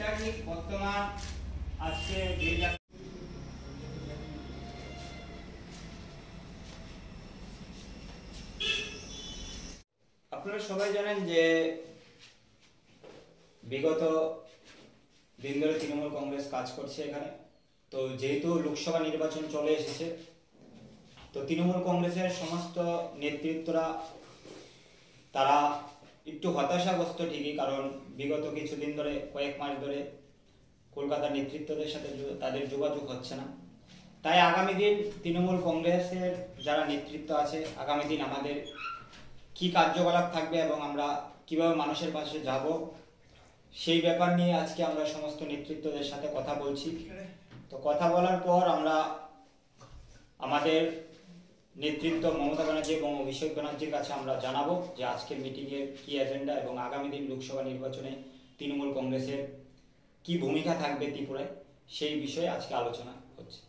যেটা কি বর্তমান আজকে আপনারা সবাই জানেন যে বিগত দিন ধরে তৃণমূল কংগ্রেস কাজ করছে এখানে। তো যেহেতু লোকসভা নির্বাচন চলে এসেছে, তো তৃণমূল কংগ্রেসের সমস্ত নেতৃত্বরা তারা একটু হতাশাগ্রস্ত ঠিকই, কারণ বিগত কিছুদিন ধরে কয়েক মাস ধরে কলকাতার নেতৃত্বদের সাথে তাদের যোগাযোগ হচ্ছে না। তাই আগামী দিন তৃণমূল কংগ্রেসের যারা নেতৃত্ব আছে, আগামী দিন আমাদের কি কার্যকলাপ থাকবে এবং আমরা কিভাবে মানুষের পাশে যাব, সেই ব্যাপার নিয়ে আজকে আমরা সমস্ত নেতৃত্বদের সাথে কথা বলছি। তো কথা বলার পর আমরা আমাদের নেতৃত্ব মমতা ব্যানার্জি এবং অভিষেক ব্যানার্জির কাছে আমরা জানাবো যে আজকের মিটিংয়ের কি এজেন্ডা এবং আগামী দিন লোকসভা নির্বাচনে তৃণমূল কংগ্রেসের কি ভূমিকা থাকবে ত্রিপুরায়, সেই বিষয়ে আজকে আলোচনা হচ্ছে।